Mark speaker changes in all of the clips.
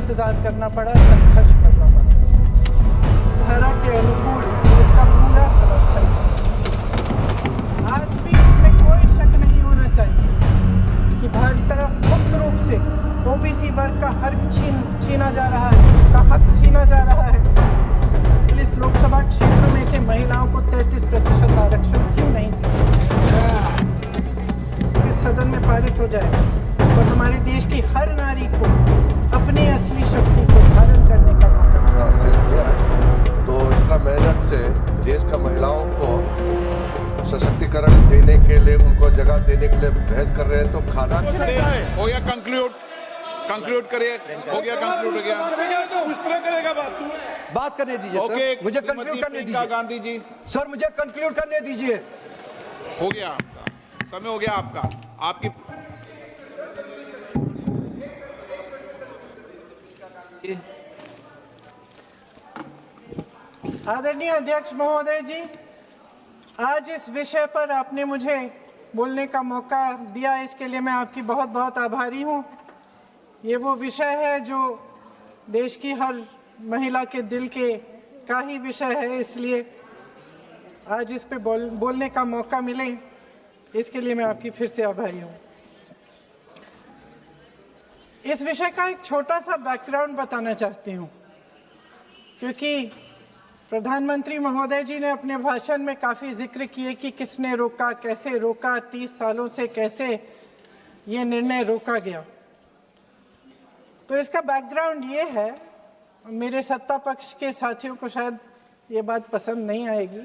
Speaker 1: इंतजार करना पड़ा, संघर्ष करना पड़ा। धारा के अनुकूल इसका पूरा समर्थन किया। आज भी इसमें कोई शक नहीं होना चाहिए कि हर तरफ मुक्त रूप से ओबीसी वर्ग का हक छीना जा रहा है, का हक छीना जा रहा है। इस लोकसभा क्षेत्र में से महिलाओं को 33% आरक्षण क्यों नहीं दिया? इस सदन में पारित हो जाएगा और हमारे देश की हर नारी को अपनी असली शक्ति को धारण करने का मौका
Speaker 2: सेंस लिया है। तो इतना मेहनत से देश का महिलाओं को सशक्तिकरण देने के लिए, उनको जगह देने के लिए बहस कर रहे हैं, तो खाना
Speaker 3: हो गया कंक्लूड करिए। हो गया कंक्लूड हो गया।
Speaker 4: उस तरह करेगा
Speaker 5: बात करने दीजिए सर, मुझे कंक्लूड करने दीजिए।
Speaker 3: गांधी जी
Speaker 5: सर मुझे कंक्लूड करने दीजिए।
Speaker 3: हो गया आपका समय, हो गया आपका। आपकी
Speaker 1: आदरणीय अध्यक्ष महोदय जी, आज इस विषय पर आपने मुझे बोलने का मौका दिया, इसके लिए मैं आपकी बहुत बहुत आभारी हूँ। ये वो विषय है जो देश की हर महिला के दिल के का ही विषय है, इसलिए आज इस पे बोलने का मौका मिले, इसके लिए मैं आपकी फिर से आभारी हूँ। इस विषय का एक छोटा सा बैकग्राउंड बताना चाहती हूँ, क्योंकि प्रधानमंत्री महोदय जी ने अपने भाषण में काफ़ी जिक्र किए कि किसने रोका, कैसे रोका, 30 सालों से कैसे ये निर्णय रोका गया। तो इसका बैकग्राउंड ये है, मेरे सत्ता पक्ष के साथियों को शायद ये बात पसंद नहीं आएगी,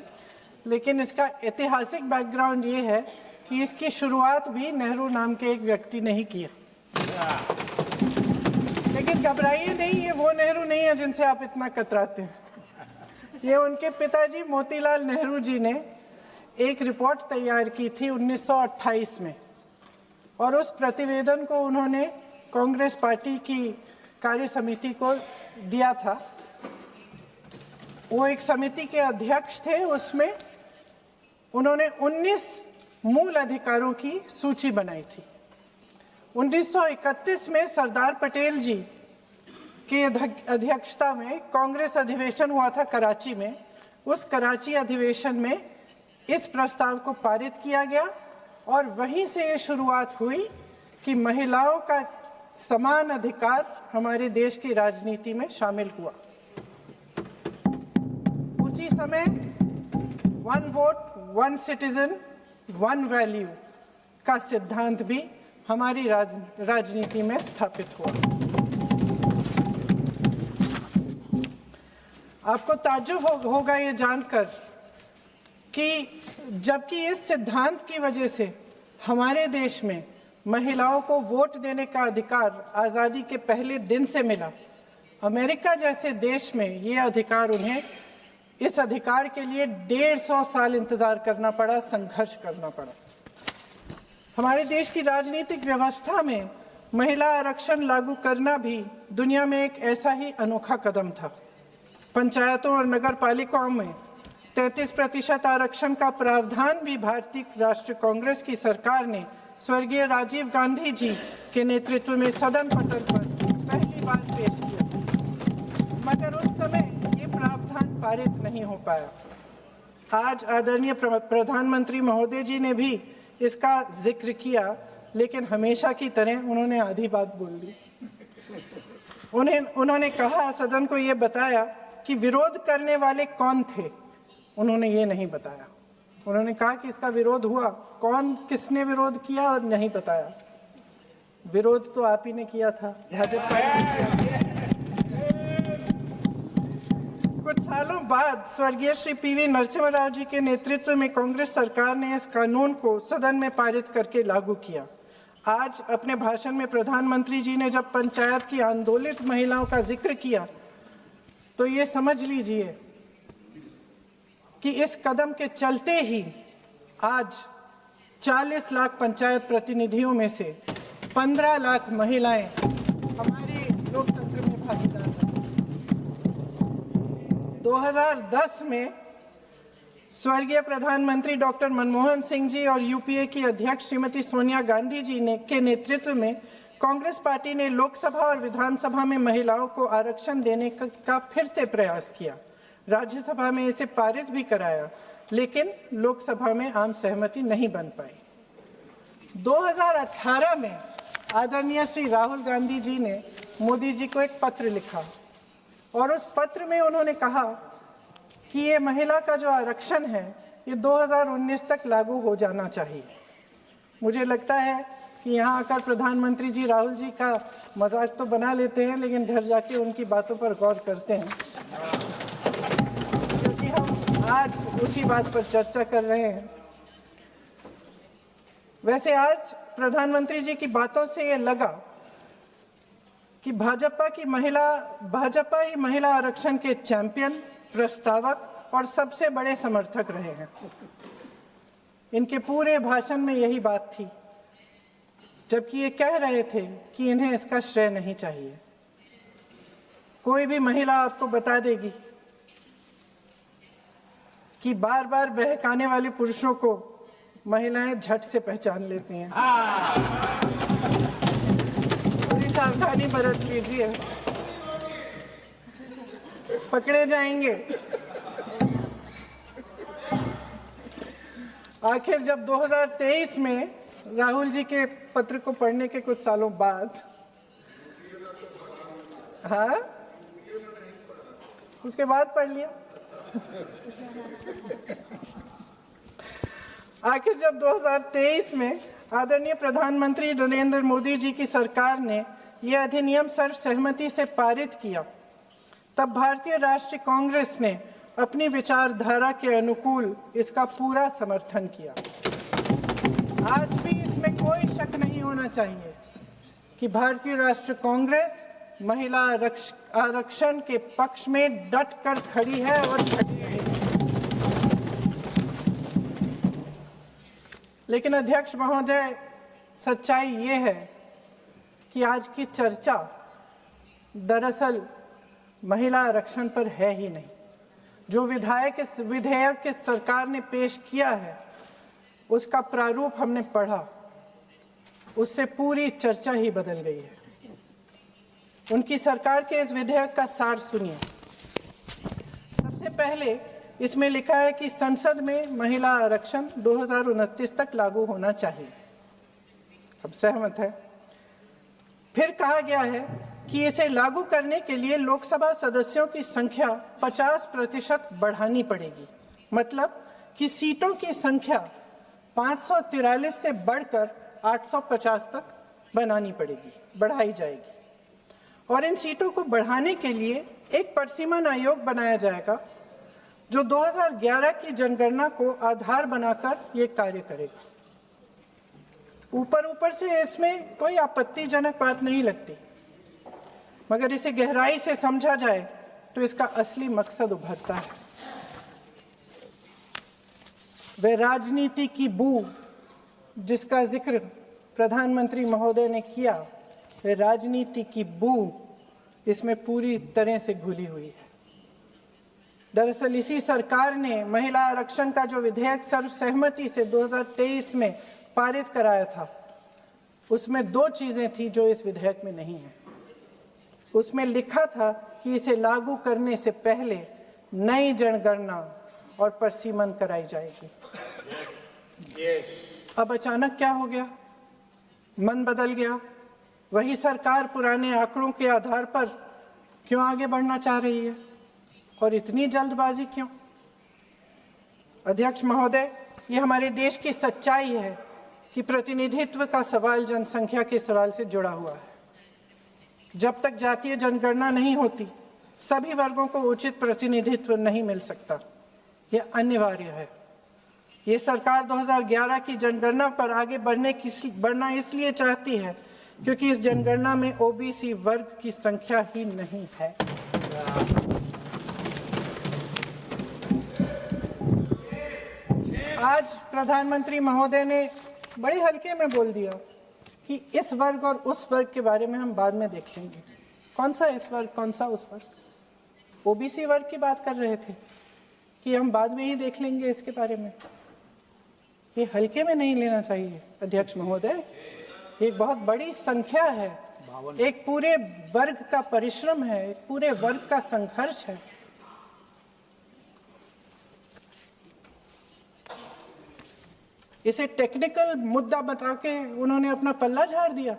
Speaker 1: लेकिन इसका ऐतिहासिक बैकग्राउंड ये है कि इसकी शुरुआत भी नेहरू नाम के एक व्यक्ति ने ही किया। लेकिन घबराइए नहीं, ये वो नेहरू नहीं है जिनसे आप इतना कतराते हैं। ये उनके पिताजी मोतीलाल नेहरू जी ने एक रिपोर्ट तैयार की थी 1928 में, और उस प्रतिवेदन को उन्होंने कांग्रेस पार्टी की कार्य समिति को दिया था। वो एक समिति के अध्यक्ष थे, उसमें उन्होंने 19 मूल अधिकारों की सूची बनाई थी। 1931 में सरदार पटेल जी की अध्यक्षता में कांग्रेस अधिवेशन हुआ था कराची में। उस कराची अधिवेशन में इस प्रस्ताव को पारित किया गया और वहीं से ये शुरुआत हुई कि महिलाओं का समान अधिकार हमारे देश की राजनीति में शामिल हुआ। उसी समय 1 वोट 1 सिटीजन 1 वैल्यू का सिद्धांत भी हमारी राजनीति में स्थापित हुआ। आपको ताज्जुब होगा ये जानकर कि जबकि इस सिद्धांत की वजह से हमारे देश में महिलाओं को वोट देने का अधिकार आज़ादी के पहले दिन से मिला, अमेरिका जैसे देश में ये अधिकार उन्हें, इस अधिकार के लिए 150 साल इंतजार करना पड़ा, संघर्ष करना पड़ा। हमारे देश की राजनीतिक व्यवस्था में महिला आरक्षण लागू करना भी दुनिया में एक ऐसा ही अनोखा कदम था। पंचायतों और नगर पालिकाओं में 33% आरक्षण का प्रावधान भी भारतीय राष्ट्रीय कांग्रेस की सरकार ने स्वर्गीय राजीव गांधी जी के नेतृत्व में सदन पटल पर पहली बार पेश किया, मगर उस समय ये प्रावधान पारित नहीं हो पाया। आज आदरणीय प्रधानमंत्री महोदय जी ने भी इसका जिक्र किया, लेकिन हमेशा की तरह उन्होंने आधी बात बोल दी। उन्होंने कहा, सदन को ये बताया कि विरोध करने वाले कौन थे, उन्होंने ये नहीं बताया। उन्होंने कहा कि इसका विरोध हुआ, कौन किसने विरोध किया और नहीं बताया। विरोध तो आप ही ने किया था, भाजपा ने। कुछ सालों बाद स्वर्गीय श्री पीवी नरसिम्हा राव जी के नेतृत्व में कांग्रेस सरकार ने इस कानून को सदन में पारित करके लागू किया। आज अपने भाषण में प्रधानमंत्री जी ने जब पंचायत की आंदोलित महिलाओं का जिक्र किया, तो ये समझ लीजिए कि इस कदम के चलते ही आज 40 लाख पंचायत प्रतिनिधियों में से 15 लाख महिलाएं हमारे लोकतंत्र में भागीदार हैं। 2010 में स्वर्गीय प्रधानमंत्री डॉक्टर मनमोहन सिंह जी और यूपीए की अध्यक्ष श्रीमती सोनिया गांधी जी के नेतृत्व में कांग्रेस पार्टी ने लोकसभा और विधानसभा में महिलाओं को आरक्षण देने का फिर से प्रयास किया। राज्यसभा में इसे पारित भी कराया, लेकिन लोकसभा में आम सहमति नहीं बन पाई। 2018 में आदरणीय श्री राहुल गांधी जी ने मोदी जी को एक पत्र लिखा और उस पत्र में उन्होंने कहा कि ये महिला का जो आरक्षण है ये 2019 तक लागू हो जाना चाहिए। मुझे लगता है कि यहाँ आकर प्रधानमंत्री जी राहुल जी का मजाक तो बना लेते हैं, लेकिन घर जाके उनकी बातों पर गौर करते हैं, क्योंकि हम आज उसी बात पर चर्चा कर रहे हैं। वैसे आज प्रधानमंत्री जी की बातों से ये लगा कि भाजपा ही महिला आरक्षण के चैंपियन, प्रस्तावक और सबसे बड़े समर्थक रहे हैं। इनके पूरे भाषण में यही बात थी, जबकि ये कह रहे थे कि इन्हें इसका श्रेय नहीं चाहिए। कोई भी महिला आपको बता देगी कि बार बार बहकाने वाले पुरुषों को महिलाएं झट से पहचान लेती हैं। थोड़ी सावधानी बरत लीजिए, पकड़े जाएंगे। आखिर जब 2023 में राहुल जी के पत्र को पढ़ने के कुछ सालों बाद, हाँ, उसके बाद पढ़ लिया। आखिर जब 2023 में आदरणीय प्रधानमंत्री नरेंद्र मोदी जी की सरकार ने यह अधिनियम सर्वसहमति से पारित किया, तब भारतीय राष्ट्रीय कांग्रेस ने अपनी विचारधारा के अनुकूल इसका पूरा समर्थन किया। आज भी इसमें कोई शक नहीं होना चाहिए कि भारतीय राष्ट्रीय कांग्रेस महिला आरक्षण के पक्ष में डट कर खड़ी है और खड़ी रहेगी। लेकिन अध्यक्ष महोदय, सच्चाई ये है कि आज की चर्चा दरअसल महिला आरक्षण पर है ही नहीं। जो विधेयक सरकार ने पेश किया है, उसका प्रारूप हमने पढ़ा, उससे पूरी चर्चा ही बदल गई है। उनकी सरकार के इस विधेयक का सार सुनिए। सबसे पहले इसमें लिखा है कि संसद में महिला आरक्षण 2029 तक लागू होना चाहिए। अब सहमत है। फिर कहा गया है कि इसे लागू करने के लिए लोकसभा सदस्यों की संख्या 50% बढ़ानी पड़ेगी। मतलब कि सीटों की संख्या 543 से बढ़कर 850 तक बढ़ाई जाएगी। और इन सीटों को बढ़ाने के लिए एक परिसीमन आयोग बनाया जाएगा, जो 2011 की जनगणना को आधार बनाकर ये कार्य करेगा। ऊपर से इसमें कोई आपत्तिजनक बात नहीं लगती, मगर इसे गहराई से समझा जाए तो इसका असली मकसद उभरता है। वह राजनीति की बू जिसका जिक्र प्रधानमंत्री महोदय ने किया, वह राजनीति की बू इसमें पूरी तरह से घुली हुई है। दरअसल इसी सरकार ने महिला आरक्षण का जो विधेयक सर्वसहमति से 2023 में पारित कराया था, उसमें दो चीजें थी जो इस विधेयक में नहीं है। उसमें लिखा था कि इसे लागू करने से पहले नई जनगणना और परिसीमन कराई जाएगी। अब अचानक क्या हो गया? मन बदल गया। वही सरकार पुराने आंकड़ों के आधार पर क्यों आगे बढ़ना चाह रही है, और इतनी जल्दबाजी क्यों? अध्यक्ष महोदय, ये हमारे देश की सच्चाई है कि प्रतिनिधित्व का सवाल जनसंख्या के सवाल से जुड़ा हुआ है। जब तक जातीय जनगणना नहीं होती, सभी वर्गों को उचित प्रतिनिधित्व नहीं मिल सकता। यह अनिवार्य है। ये सरकार 2011 की जनगणना पर आगे बढ़ना इसलिए चाहती है क्योंकि इस जनगणना में ओबीसी वर्ग की संख्या ही नहीं है। आज प्रधानमंत्री महोदय ने बड़े हल्के में बोल दिया कि इस वर्ग और उस वर्ग के बारे में हम बाद में देख लेंगे। कौन सा इस वर्ग, कौन सा उस वर्ग? ओबीसी वर्ग की बात कर रहे थे कि हम बाद में ही देख लेंगे इसके बारे में। ये हल्के में नहीं लेना चाहिए अध्यक्ष महोदय, एक बहुत बड़ी संख्या है, एक पूरे वर्ग का परिश्रम है, एक पूरे वर्ग का संघर्ष है। इसे टेक्निकल मुद्दा बता के उन्होंने अपना पल्ला झाड़ दिया।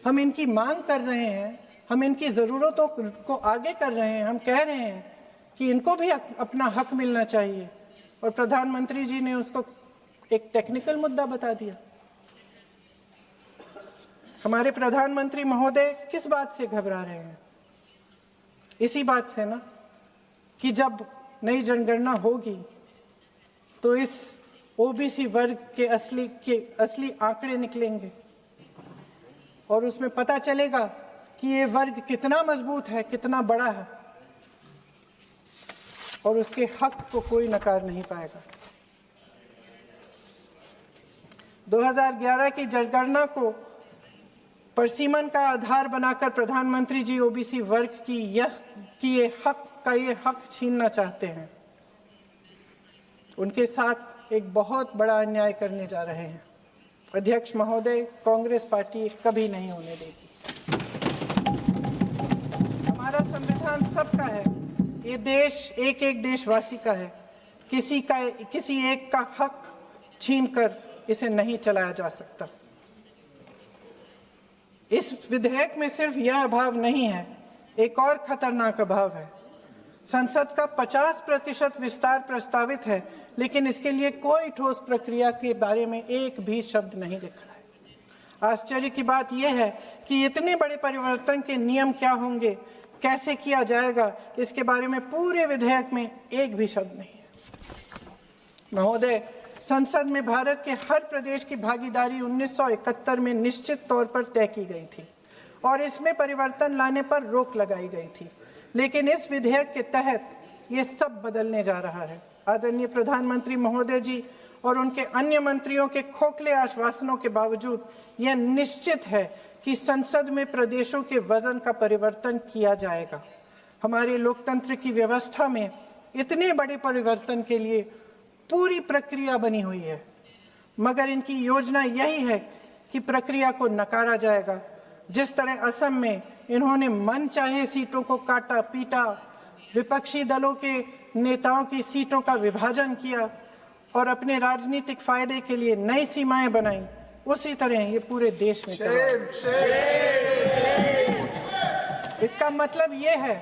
Speaker 1: हम इनकी मांग कर रहे हैं, हम इनकी ज़रूरतों को आगे कर रहे हैं, हम कह रहे हैं कि इनको भी अपना हक मिलना चाहिए, और प्रधानमंत्री जी ने उसको एक टेक्निकल मुद्दा बता दिया। हमारे प्रधानमंत्री महोदय किस बात से घबरा रहे हैं? इसी बात से ना कि जब नई जनगणना होगी तो इस ओबीसी वर्ग के असली आंकड़े निकलेंगे और उसमें पता चलेगा कि ये वर्ग कितना मजबूत है, कितना बड़ा है, और उसके हक को कोई नकार नहीं पाएगा। 2011 की जनगणना को परसीमन का आधार बनाकर प्रधानमंत्री जी ओबीसी वर्ग की ये हक छीनना चाहते हैं। उनके साथ एक बहुत बड़ा अन्याय करने जा रहे हैं। अध्यक्ष महोदय, कांग्रेस पार्टी कभी नहीं होने देगी। हमारा संविधान सबका है, ये देश एक एक देशवासी का है। किसी एक का हक छीनकर इसे नहीं चलाया जा सकता। इस विधेयक में सिर्फ यह अभाव नहीं है, एक और खतरनाक अभाव है। संसद का 50% विस्तार प्रस्तावित है, लेकिन इसके लिए कोई ठोस प्रक्रिया के बारे में एक भी शब्द नहीं लिखा है। आश्चर्य की बात यह है कि इतने बड़े परिवर्तन के नियम क्या होंगे, कैसे किया जाएगा, इसके बारे में पूरे विधेयक में एक भी शब्द नहीं है। महोदय, संसद में भारत के हर प्रदेश की भागीदारी 1971 में निश्चित तौर पर तय की गई थी और इसमें परिवर्तन लाने पर रोक लगाई गई थी, लेकिन इस विधेयक के तहत ये सब बदलने जा रहा है। आदरणीय प्रधानमंत्री महोदय जी और उनके अन्य मंत्रियों के खोखले आश्वासनों के बावजूद यह निश्चित है कि संसद में प्रदेशों के वजन का परिवर्तन किया जाएगा। हमारे लोकतंत्र की व्यवस्था में इतने बड़े परिवर्तन के लिए पूरी प्रक्रिया बनी हुई है, मगर इनकी योजना यही है कि प्रक्रिया को नकारा जाएगा। जिस तरह असम में इन्होंने मनचाहे सीटों को काटा पीटा, विपक्षी दलों के नेताओं की सीटों का विभाजन किया और अपने राजनीतिक फायदे के लिए नई सीमाएं बनाई, उसी तरह ये पूरे देश में इसका मतलब ये है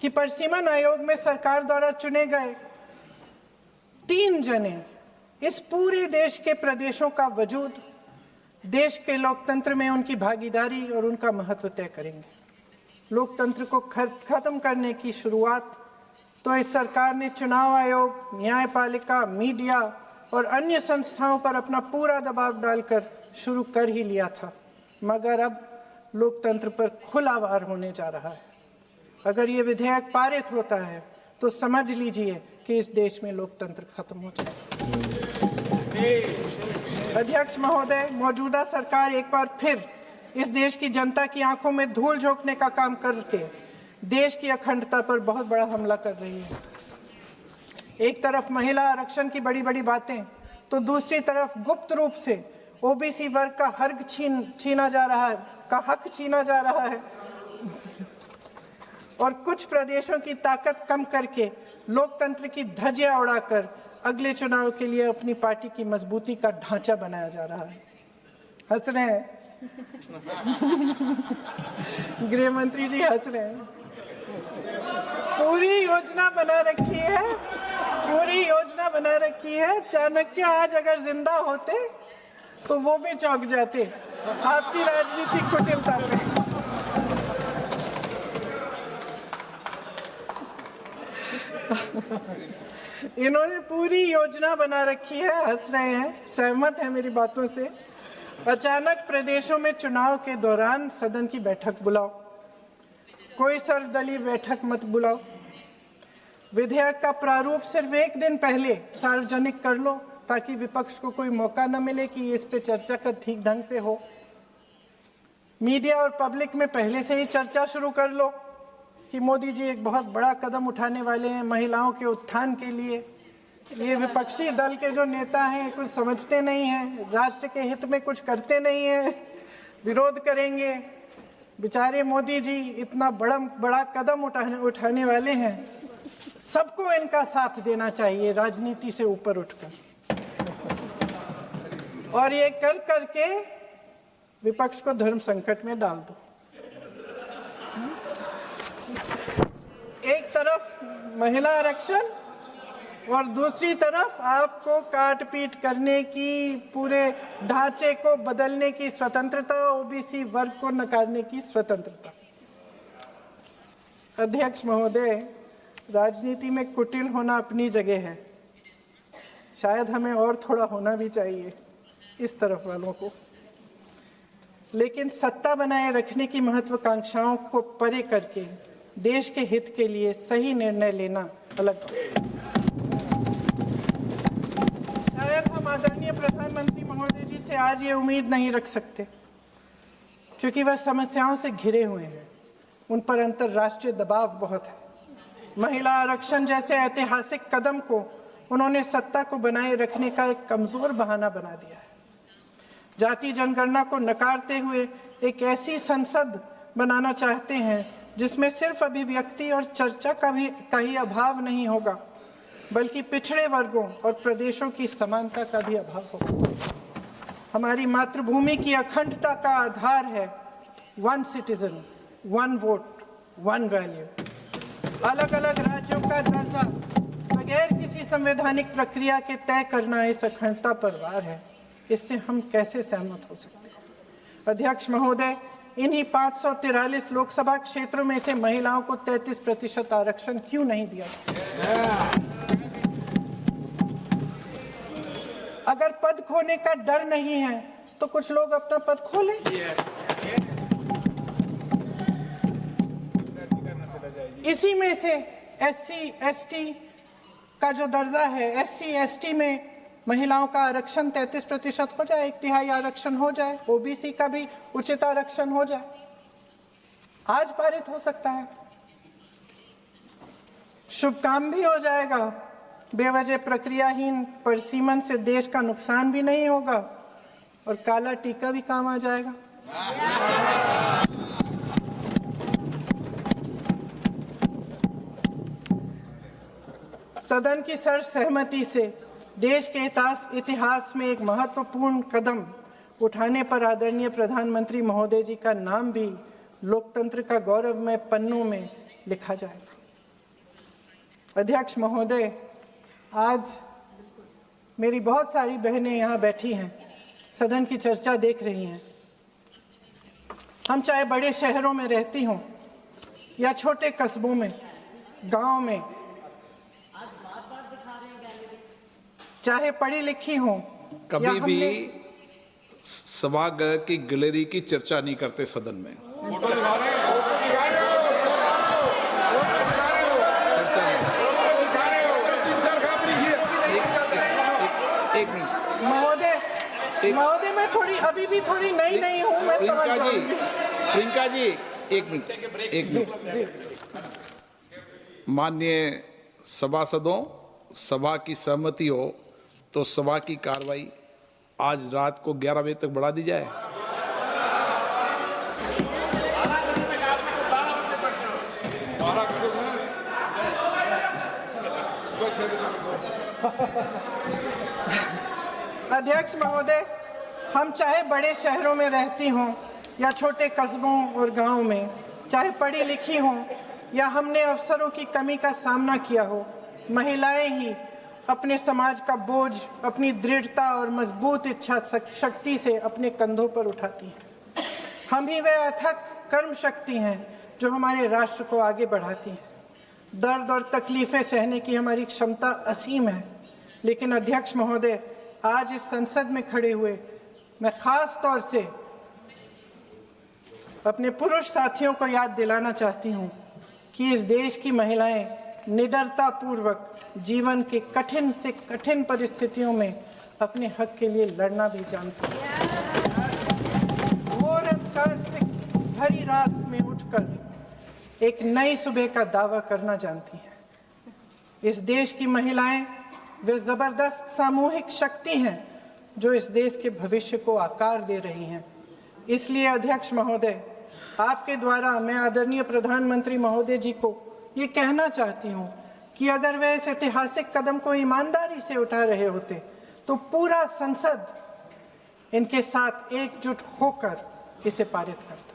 Speaker 1: कि परसीमन आयोग में सरकार द्वारा चुने गए 3 जने इस पूरे देश के प्रदेशों का वजूद, देश के लोकतंत्र में उनकी भागीदारी और उनका महत्व तय करेंगे। लोकतंत्र को खत्म करने की शुरुआत तो इस सरकार ने चुनाव आयोग, न्यायपालिका, मीडिया और अन्य संस्थाओं पर अपना पूरा दबाव डालकर शुरू कर ही लिया था, मगर अब लोकतंत्र पर खुला वार होने जा रहा है। अगर ये विधेयक पारित होता है तो समझ लीजिए कि इस देश में लोकतंत्र खत्म हो जाएगा। अध्यक्ष महोदय, मौजूदा सरकार एक बार फिर इस देश की जनता की आंखों में धूल झोंकने का काम करके देश की अखंडता पर बहुत बड़ा हमला कर रही है। एक तरफ महिला आरक्षण की बड़ी बड़ी बातें, तो दूसरी तरफ गुप्त रूप से ओबीसी वर्ग का हक छीना जा रहा है और कुछ प्रदेशों की ताकत कम करके लोकतंत्र की धज्जियां उड़ाकर अगले चुनाव के लिए अपनी पार्टी की मजबूती का ढांचा बनाया जा रहा है। हंस रहे हैं गृह मंत्री जी, हंस रहे हैं। पूरी योजना बना रखी है। चाणक्य आज अगर जिंदा होते तो वो भी चौंक जाते आपकी राजनीतिक कुटिलता पे। इन्होंने पूरी योजना बना रखी है, हंस रहे हैं, सहमत है मेरी बातों से। अचानक प्रदेशों में चुनाव के दौरान सदन की बैठक बुलाओ, कोई सर्वदलीय बैठक मत बुलाओ। विधेयक का प्रारूप सिर्फ एक दिन पहले सार्वजनिक कर लो ताकि विपक्ष को कोई मौका न मिले कि इस पे चर्चा कर ठीक ढंग से हो। मीडिया और पब्लिक में पहले से ही चर्चा शुरू कर लो कि मोदी जी एक बहुत बड़ा कदम उठाने वाले हैं महिलाओं के उत्थान के लिए, ये विपक्षी दल के जो नेता हैं कुछ समझते नहीं हैं, राष्ट्र के हित में कुछ करते नहीं हैं, विरोध करेंगे। बेचारे मोदी जी इतना बड़ा कदम उठाने वाले हैं, सबको इनका साथ देना चाहिए राजनीति से ऊपर उठकर, और ये कर करके विपक्ष को धर्म संकट में डाल दो। एक तरफ महिला आरक्षण और दूसरी तरफ आपको काट पीट करने की, पूरे ढांचे को बदलने की स्वतंत्रता, ओबीसी वर्ग को नकारने की स्वतंत्रता। अध्यक्ष महोदय, राजनीति में कुटिल होना अपनी जगह है, शायद हमें और थोड़ा होना भी चाहिए इस तरफ वालों को, लेकिन सत्ता बनाए रखने की महत्वाकांक्षाओं को परे करके देश के हित के लिए सही निर्णय लेना अलग। शायद हम आदरणीय प्रधानमंत्री महोदय जी से आज ये उम्मीद नहीं रख सकते, क्योंकि वह समस्याओं से घिरे हुए हैं, उन पर अंतर्राष्ट्रीय दबाव बहुत है। महिला आरक्षण जैसे ऐतिहासिक कदम को उन्होंने सत्ता को बनाए रखने का एक कमजोर बहाना बना दिया है। जाति जनगणना को नकारते हुए एक ऐसी संसद बनाना चाहते हैं जिसमें सिर्फ अभिव्यक्ति और चर्चा का ही अभाव नहीं होगा, बल्कि पिछड़े वर्गों और प्रदेशों की समानता का भी अभाव होगा। हमारी मातृभूमि की अखंडता का आधार है one citizen, one vote, one value. अलग अलग राज्यों का दर्जा बगैर किसी संवैधानिक प्रक्रिया के तय करना इस अखंडता पर वार है। इससे हम कैसे सहमत हो सकते हैं? अध्यक्ष महोदय, इन्हीं 543 लोकसभा क्षेत्रों में से महिलाओं को 33% आरक्षण क्यों नहीं दिया? अगर पद खोने का डर नहीं है तो कुछ लोग अपना पद खो लें। इसी में से SC ST का जो दर्जा है, SC ST में महिलाओं का आरक्षण 33% हो जाए, 1/3 आरक्षण हो जाए, ओबीसी का भी उचित आरक्षण हो जाए, आज पारित हो सकता है। शुभ काम भी हो जाएगा, बेवजह प्रक्रियाहीन परसीमन से देश का नुकसान भी नहीं होगा, और काला टीका भी काम आ जाएगा। सदन की सर्वसहमति से देश के इतिहास में एक महत्वपूर्ण कदम उठाने पर आदरणीय प्रधानमंत्री महोदय जी का नाम भी लोकतंत्र का गौरवमय पन्नों में लिखा जाएगा। अध्यक्ष महोदय, आज मेरी बहुत सारी बहनें यहाँ बैठी हैं, सदन की चर्चा देख रही हैं। हम चाहे बड़े शहरों में रहती हों या छोटे कस्बों में, गांव में, चाहे पढ़ी लिखी हो,
Speaker 3: कभी भी सभागृह की गैलरी की चर्चा नहीं करते सदन में। एक मिनट महोदय, मैं थोड़ी अभी भी थोड़ी नई हूँ, मैं समझ जाऊंगी। प्रियंका जी, एक मिनट। माननीय सभासदों, सभा की सहमति हो तो सभा की कार्रवाई आज रात को 11 बजे तक बढ़ा दी जाए।
Speaker 1: अध्यक्ष महोदय, हम चाहे बड़े शहरों में रहती हों या छोटे कस्बों और गांवों में, चाहे पढ़ी लिखी हों या हमने अवसरों की कमी का सामना किया हो, महिलाएं ही अपने समाज का बोझ अपनी दृढ़ता और मजबूत इच्छा शक्ति से अपने कंधों पर उठाती हैं। हम ही वह अथक कर्म शक्ति हैं जो हमारे राष्ट्र को आगे बढ़ाती हैं। दर्द और तकलीफें सहने की हमारी क्षमता असीम है, लेकिन अध्यक्ष महोदय, आज इस संसद में खड़े हुए मैं खास तौर से अपने पुरुष साथियों को याद दिलाना चाहती हूँ कि इस देश की महिलाएं निडरता पूर्वक जीवन के कठिन से कठिन परिस्थितियों में अपने हक के लिए लड़ना भी जानती हैं। घोर अंधकार से भरी रात में उठकर एक नई सुबह का दावा करना जानती हैं। इस देश की महिलाएं वे जबरदस्त सामूहिक शक्ति हैं जो इस देश के भविष्य को आकार दे रही हैं। इसलिए अध्यक्ष महोदय, आपके द्वारा मैं आदरणीय प्रधानमंत्री महोदय जी को ये कहना चाहती हूँ कि अगर वे इस ऐतिहासिक कदम को ईमानदारी से उठा रहे होते तो पूरा संसद इनके साथ एकजुट होकर इसे पारित करता।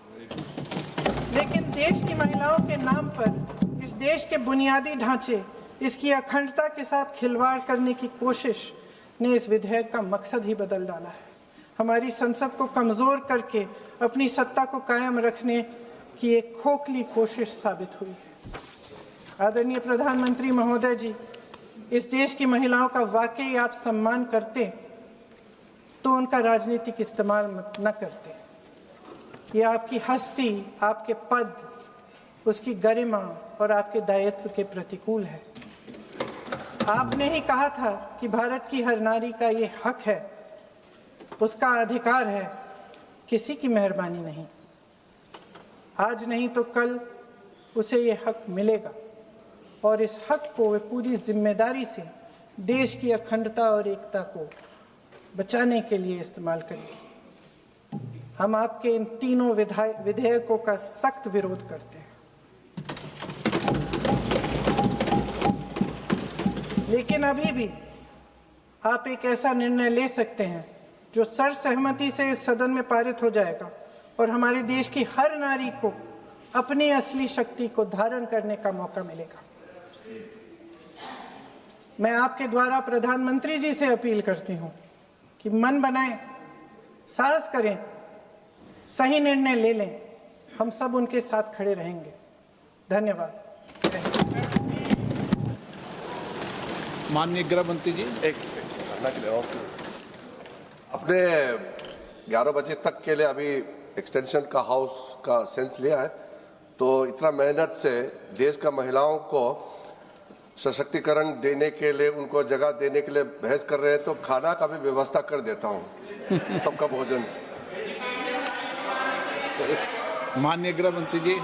Speaker 1: लेकिन देश की महिलाओं के नाम पर इस देश के बुनियादी ढांचे, इसकी अखंडता के साथ खिलवाड़ करने की कोशिश ने इस विधेयक का मकसद ही बदल डाला है। हमारी संसद को कमज़ोर करके अपनी सत्ता को कायम रखने की एक खोखली कोशिश साबित हुई है। आदरणीय प्रधानमंत्री महोदय जी, इस देश की महिलाओं का वाकई आप सम्मान करते तो उनका राजनीतिक इस्तेमाल न करते। ये आपकी हस्ती, आपके पद, उसकी गरिमा और आपके दायित्व के प्रतिकूल है। आपने ही कहा था कि भारत की हर नारी का ये हक है, उसका अधिकार है, किसी की मेहरबानी नहीं। आज नहीं तो कल उसे ये हक मिलेगा और इस हक को वे पूरी जिम्मेदारी से देश की अखंडता और एकता को बचाने के लिए इस्तेमाल करेगी। हम आपके इन तीनों विधेयकों का सख्त विरोध करते हैं। लेकिन अभी भी आप एक ऐसा निर्णय ले सकते हैं जो सर्वसहमति से इस सदन में पारित हो जाएगा और हमारे देश की हर नारी को अपनी असली शक्ति को धारण करने का मौका मिलेगा। मैं आपके द्वारा प्रधानमंत्री जी से अपील करती हूं कि मन बनाएं, साहस करें, सही निर्णय ले लें। हम सब उनके साथ खड़े रहेंगे। धन्यवाद।
Speaker 3: माननीय गृह मंत्री जी,
Speaker 2: अपने 11 बजे तक के लिए अभी एक्सटेंशन का हाउस का सेंस लिया है, तो इतना मेहनत से देश का महिलाओं को सशक्तिकरण देने के लिए, उनको जगह देने के लिए बहस कर रहे हैं, तो खाना का भी व्यवस्था कर देता हूँ, सबका भोजन।
Speaker 3: माननीय गृह मंत्री जी।